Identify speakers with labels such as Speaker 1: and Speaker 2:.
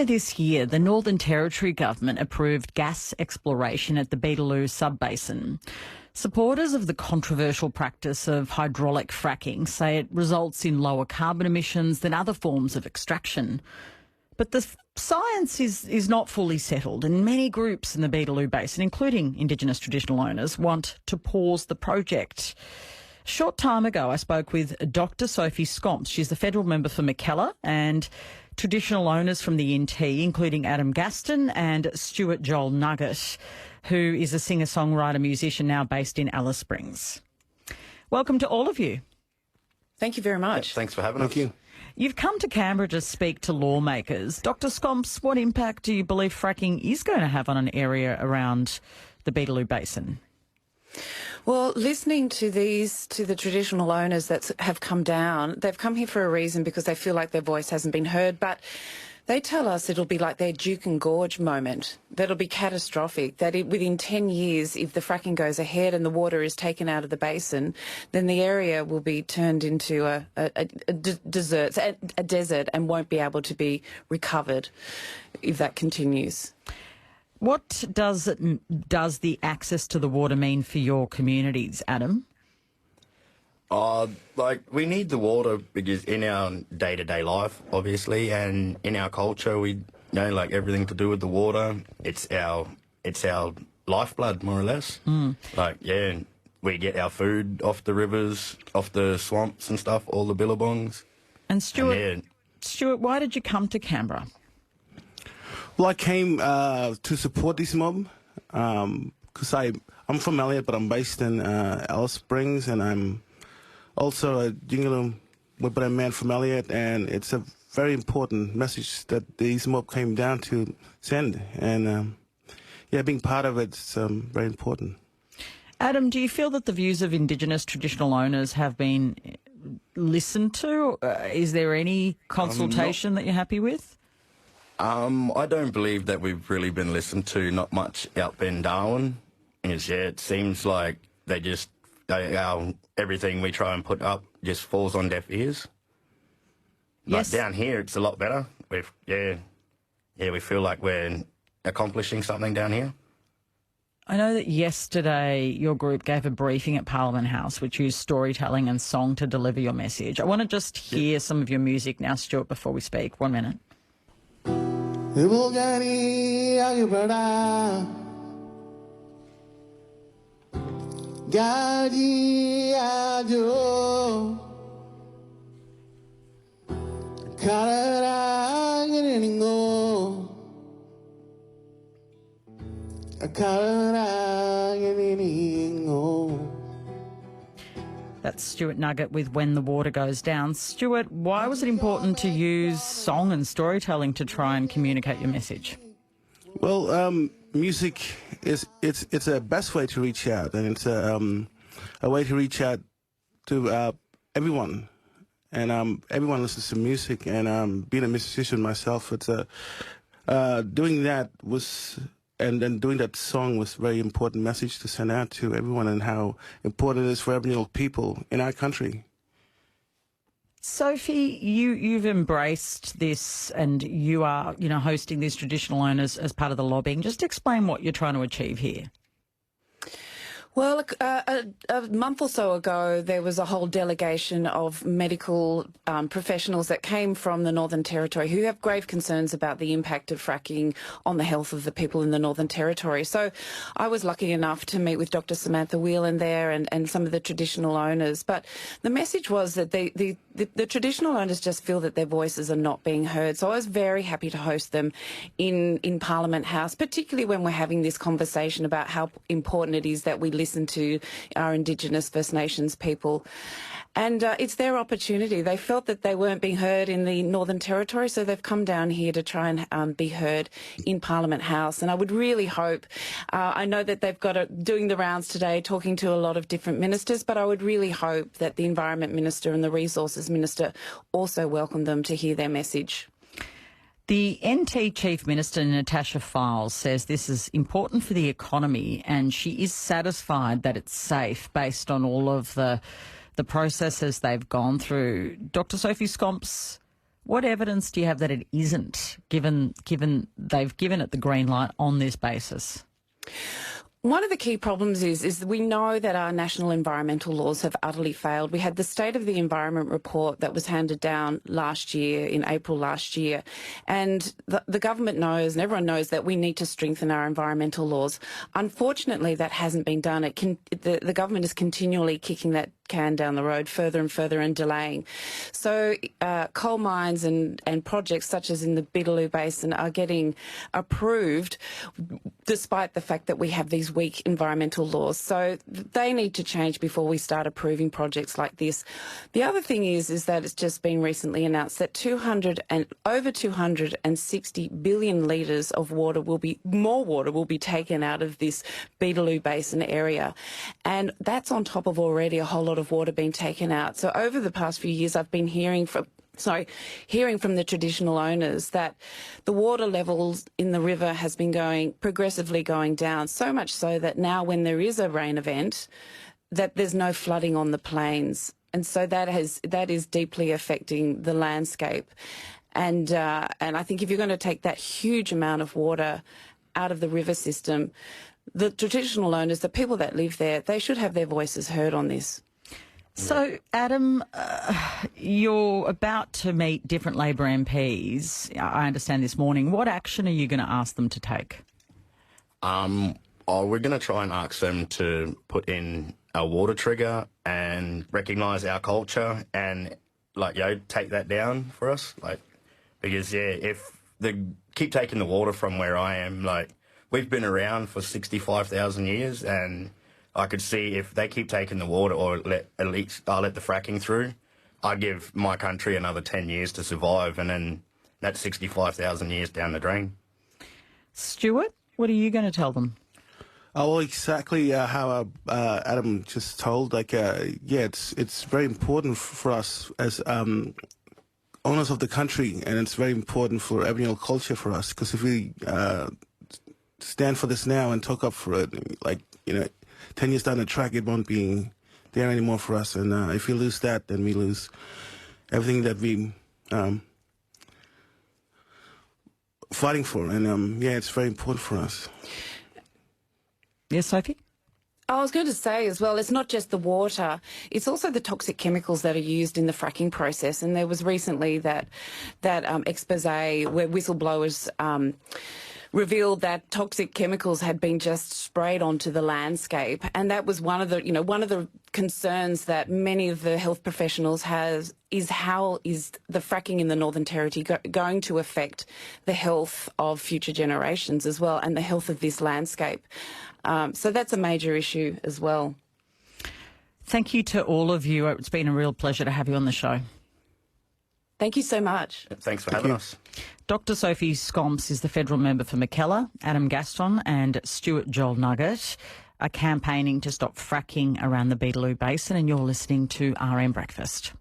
Speaker 1: Earlier this year, the Northern Territory government approved gas exploration at the Beetaloo Basin. Supporters of the controversial practice of hydraulic fracking say it results in lower carbon emissions than other forms of extraction. But the science is not fully settled, and many groups in the Beetaloo Basin, including Indigenous traditional owners, want to pause the project. A short time ago, I spoke with Dr. Sophie. She's the federal member for Mackellar, and traditional owners from the NT, including Gaston and Joel Nuggett, who is a singer-songwriter musician now based in Alice Springs. Welcome to all of you.
Speaker 2: Thank you very much.
Speaker 3: Yeah, thanks for having us.
Speaker 4: Thank you.
Speaker 1: You've come to Canberra to speak to lawmakers. Dr. Scomps, what impact do you believe fracking is going to have on an area around the Beetaloo Basin?
Speaker 2: Well, listening to the traditional owners that have come down, they've come here for a reason because they feel like their voice hasn't been heard, but they tell us it'll be like their Duke and Gorge moment, that it'll be catastrophic, that within 10 years, if the fracking goes ahead and the water is taken out of the basin, then the area will be turned into a desert and won't be able to be recovered if that continues.
Speaker 1: What does the access to the water mean for your communities, Adam?
Speaker 3: We need the water because in our day-to-day life, obviously, and in our culture, we everything to do with the water. It's our lifeblood, more or less. We get our food off the rivers, off the swamps and stuff, all the billabongs.
Speaker 1: And Stuart, why did you come to Canberra?
Speaker 4: Well, I came to support this mob because I'm from Elliot, but I'm based in Alice Springs, and I'm also a Jingalum Wibra man from Elliot, and it's a very important message that these mob came down to send, and being part of it's very important.
Speaker 1: Adam, do you feel that the views of Indigenous traditional owners have been listened to? Is there any consultation that you're happy with?
Speaker 3: I don't believe that we've really been listened to, not much out there in Darwin. It seems like everything we try and put up just falls on deaf ears.
Speaker 1: Yes.
Speaker 3: But down here, it's a lot better. We feel like we're accomplishing something down here.
Speaker 1: I know that yesterday your group gave a briefing at Parliament House which used storytelling and song to deliver your message. I want to just hear some of your music now, Stuart, before we speak. 1 minute. That's Stuart Nuggett with When the Water Goes Down. Stuart, why was it important to use song and storytelling to try and communicate your message?
Speaker 4: Well, music it's a best way to reach out, and it's a way to reach out to everyone, and everyone listens to music. And being a musician myself, it's doing that was. And then doing that song was a very important message to send out to everyone, and how important it is for Aboriginal people in our country.
Speaker 1: Sophie, you've embraced this, and you are, hosting these traditional owners as part of the lobbying. Just explain what you're trying to achieve here.
Speaker 2: Well, a month or so ago, there was a whole delegation of medical professionals that came from the Northern Territory who have grave concerns about the impact of fracking on the health of the people in the Northern Territory. So I was lucky enough to meet with Dr. Samantha Whelan there and some of the traditional owners. But the message was that the traditional owners just feel that their voices are not being heard. So I was very happy to host them in Parliament House, particularly when we're having this conversation about how important it is that we listen to our Indigenous First Nations people. And it's their opportunity. They felt that they weren't being heard in the Northern Territory, so they've come down here to try and be heard in Parliament House. And I would really hope, I know that they've got doing the rounds today, talking to a lot of different ministers, but I would really hope that the Environment Minister and the Resources Minister also welcome them to hear their message.
Speaker 1: The NT Chief Minister, Natasha Files, says this is important for the economy, and she is satisfied that it's safe based on all of the processes they've gone through. Dr. Sophie Scomps, What evidence do you have that it isn't, given they've given it the green light on this basis?
Speaker 2: One of the key problems is we know that our national environmental laws have utterly failed. We had the State of the Environment report that was handed down last year, in April last year, and the government knows and everyone knows that we need to strengthen our environmental laws. Unfortunately, that hasn't been done. The government is continually kicking that can down the road further and further and delaying. So coal mines and projects such as in the Beetaloo Basin are getting approved despite the fact that we have these weak environmental laws. So they need to change before we start approving projects like this. The other thing is that it's just been recently announced that over 260 billion litres of more water will be taken out of this Beetaloo Basin area. And that's on top of already a whole lot of water being taken out. So over the past few years, I've been hearing from the traditional owners that the water levels in the river has been progressively going down, so much so that now when there is a rain event, that there's no flooding on the plains. And so that is deeply affecting the landscape. And I think if you're going to take that huge amount of water out of the river system, the traditional owners, the people that live there, they should have their voices heard on this.
Speaker 1: So, Adam, you're about to meet different Labor MPs, I understand, this morning. What action are you going to ask them to take?
Speaker 3: We're going to try and ask them to put in a water trigger and recognise our culture and, take that down for us. Because, if they keep taking the water from where I am, we've been around for 65,000 years, and I could see if they keep taking the water or let the fracking through, I'd give my country another 10 years to survive, and then that's 65,000 years down the drain.
Speaker 1: Stuart, what are you going to tell them?
Speaker 4: Oh, exactly how Adam just told. It's very important for us as owners of the country, and it's very important for Aboriginal culture for us, because if we stand for this now and talk up for it, 10 years down the track, it won't be there anymore for us. And if we lose that, then we lose everything that we fighting for. And it's very important for us.
Speaker 1: Yes, Sophie?
Speaker 2: I was going to say as well, it's not just the water, it's also the toxic chemicals that are used in the fracking process. And there was recently that expose where whistleblowers revealed that toxic chemicals had been just sprayed onto the landscape, and that was one of the concerns that many of the health professionals has is how is the fracking in the Northern Territory going to affect the health of future generations as well, and the health of this landscape. So that's a major issue as well.
Speaker 1: Thank you to all of you. It's been a real pleasure to have you on the show.
Speaker 2: Thank you so much.
Speaker 3: Thanks for having us.
Speaker 1: Dr. Sophie Scomps is the federal member for Mackellar. Adam Gaston and Stuart Joel Nuggett are campaigning to stop fracking around the Beetaloo Basin, and you're listening to RM Breakfast.